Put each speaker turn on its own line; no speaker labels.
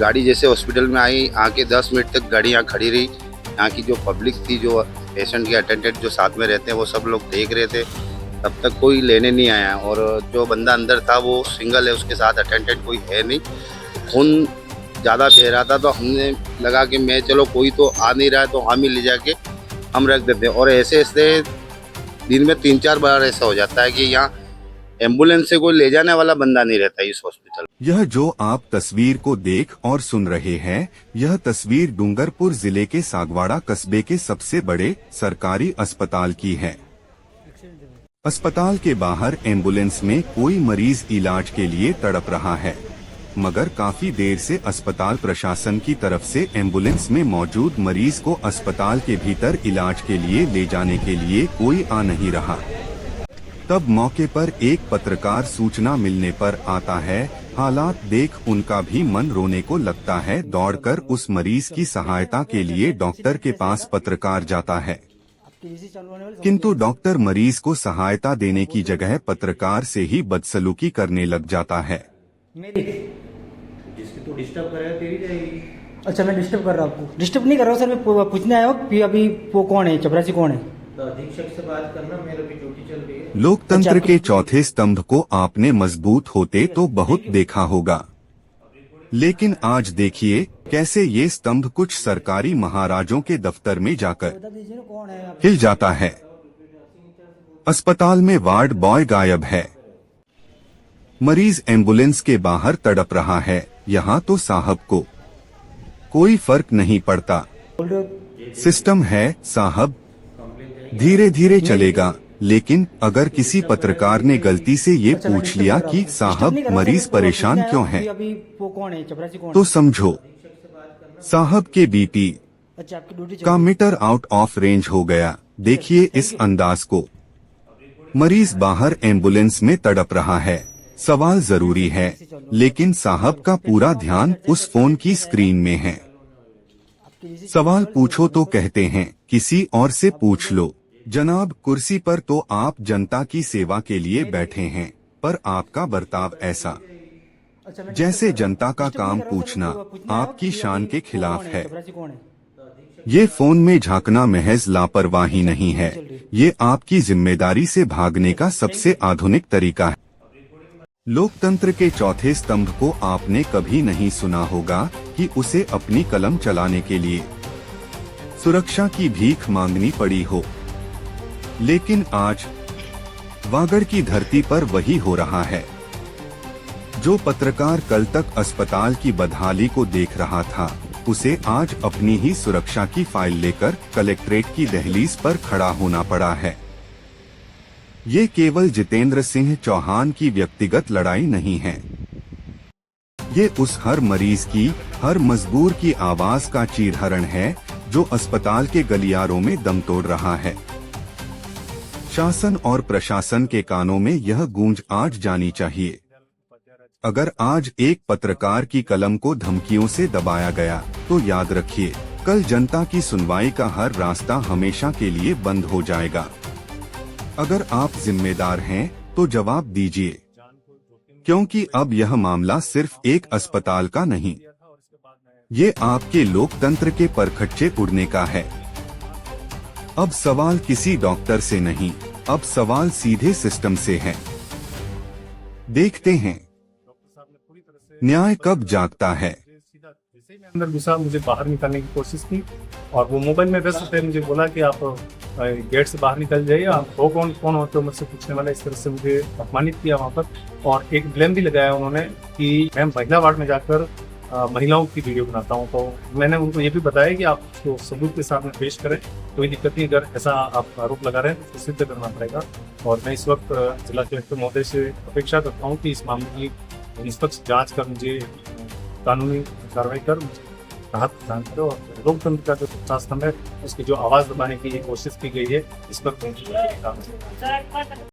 गाड़ी जैसे हॉस्पिटल में आई, आके 10 मिनट तक गाड़ी यहाँ खड़ी रही। यहाँ की जो पब्लिक थी, जो पेशेंट के अटेंडेंट जो साथ में रहते हैं, वो सब लोग देख रहे थे। तब तक कोई लेने नहीं आया और जो बंदा अंदर था वो सिंगल है, उसके साथ अटेंडेंट कोई है नहीं। खून ज़्यादा बह रहा था तो हमने लगा कि मैं चलो कोई तो आ नहीं रहा है तो हम ही ले जाके हम रख देते हैं। और ऐसे ऐसे दिन में 3-4 बार ऐसा हो जाता है कि यहाँ एम्बुलेंस से कोई ले जाने वाला बंदा नहीं रहता इस हॉस्पिटल।
यह जो आप तस्वीर को देख और सुन रहे हैं, यह तस्वीर डूंगरपुर जिले के सागवाड़ा कस्बे के सबसे बड़े सरकारी अस्पताल की है। अस्पताल के बाहर एम्बुलेंस में कोई मरीज इलाज के लिए तड़प रहा है, मगर काफी देर से अस्पताल प्रशासन की तरफ से एम्बुलेंस में मौजूद मरीज को अस्पताल के भीतर इलाज के लिए ले जाने के लिए कोई आ नहीं रहा। तब मौके पर एक पत्रकार सूचना मिलने पर आता है। हालात देख उनका भी मन रोने को लगता है। दौड़कर उस मरीज की सहायता के लिए डॉक्टर के पास पत्रकार जाता है, किंतु डॉक्टर मरीज को सहायता देने की जगह पत्रकार से ही बदसलूकी करने लग जाता है।
जिसकी तू डिस्टर्ब कर रहा है तेरी जाएगी।
अच्छा, मैं डिस्टर्ब कर रहा हूँ आपको? डिस्टर्ब नहीं कर रहा हूँ सर, मैं पूछने आया हूँ कि अभी वो कौन है, चपरासी कौन है?
तो अधीक्षक से बात करना, मेरा भी ड्यूटी चल रही है।
लोकतंत्र के चौथे स्तंभ को आपने मजबूत होते तो बहुत देखा होगा, लेकिन आज देखिए कैसे ये स्तंभ कुछ सरकारी महाराजों के दफ्तर में जाकर हिल जाता है। अस्पताल में वार्ड बॉय गायब है, मरीज एम्बुलेंस के बाहर तड़प रहा है। यहाँ तो साहब को कोई फर्क नहीं पड़ता। सिस्टम है साहब, धीरे धीरे चलेगा। लेकिन अगर किसी पत्रकार ने गलती से ये पूछ लिया कि साहब मरीज परेशान क्यों है, तो समझो साहब के बीपी का मीटर आउट ऑफ रेंज हो गया। देखिए इस अंदाज को, मरीज बाहर एम्बुलेंस में तड़प रहा है। सवाल जरूरी है, लेकिन साहब का पूरा ध्यान उस फोन की स्क्रीन में है। सवाल पूछो तो कहते हैं किसी और से पूछ लो। जनाब, कुर्सी पर तो आप जनता की सेवा के लिए बैठे हैं, पर आपका बर्ताव ऐसा जैसे जनता का काम पूछना आपकी शान के खिलाफ है। ये फोन में झांकना महज लापरवाही नहीं है, ये आपकी जिम्मेदारी से भागने का सबसे आधुनिक तरीका है। लोकतंत्र के चौथे स्तंभ को आपने कभी नहीं सुना होगा कि उसे अपनी कलम चलाने के लिए सुरक्षा की भीख मांगनी पड़ी हो, लेकिन आज वागड़ की धरती पर वही हो रहा है। जो पत्रकार कल तक अस्पताल की बदहाली को देख रहा था, उसे आज अपनी ही सुरक्षा की फाइल लेकर कलेक्ट्रेट की दहलीज पर खड़ा होना पड़ा है। ये केवल जितेंद्र सिंह चौहान की व्यक्तिगत लड़ाई नहीं है, ये उस हर मरीज की, हर मजबूर की आवाज का चीरहरण है जो अस्पताल के गलियारों में दम तोड़ रहा है। शासन और प्रशासन के कानों में यह गूंज आज जानी चाहिए। अगर आज एक पत्रकार की कलम को धमकियों से दबाया गया, तो याद रखिए कल जनता की सुनवाई का हर रास्ता हमेशा के लिए बंद हो जाएगा। अगर आप जिम्मेदार हैं तो जवाब दीजिए, क्योंकि अब यह मामला सिर्फ एक अस्पताल का नहीं, ये आपके लोकतंत्र के परखच्चे उड़ने का है। अब सवाल किसी डॉक्टर से नहीं, अब सवाल सीधे सिस्टम से है। देखते हैं न्याय कब जागता है।
अंदर घुसा, मुझे बाहर निकालने की कोशिश की और वो मोबाइल में व्यस्त थे। मुझे बोला कि आप गेट से बाहर निकल जाइए, आप वो कौन होते हो मुझसे पूछने वाला। इस तरह से मुझे अपमानित किया वहाँ पर, और एक ब्लेम भी लगाया उन्होंने कि मैं महिला वार्ड में जाकर महिलाओं की वीडियो बनाता हूँ। तो मैंने उनको ये भी बताया कि आप उसको सबूत के सामने पेश करें, कोई दिक्कत नहीं। अगर ऐसा आप आरोप लगा रहे हैं तो सिद्ध करना पड़ेगा। और मैं इस वक्त जिला कलेक्टर महोदय से अपेक्षा करता हूँ कि इस मामले की निष्पक्ष जांच कर मुझे कानूनी कार्रवाई कर मुझे राहत प्रदान करो। और लोकतंत्र का जो शासन है उसकी जो आवाज दबाने की कोशिश की गई है, इस पर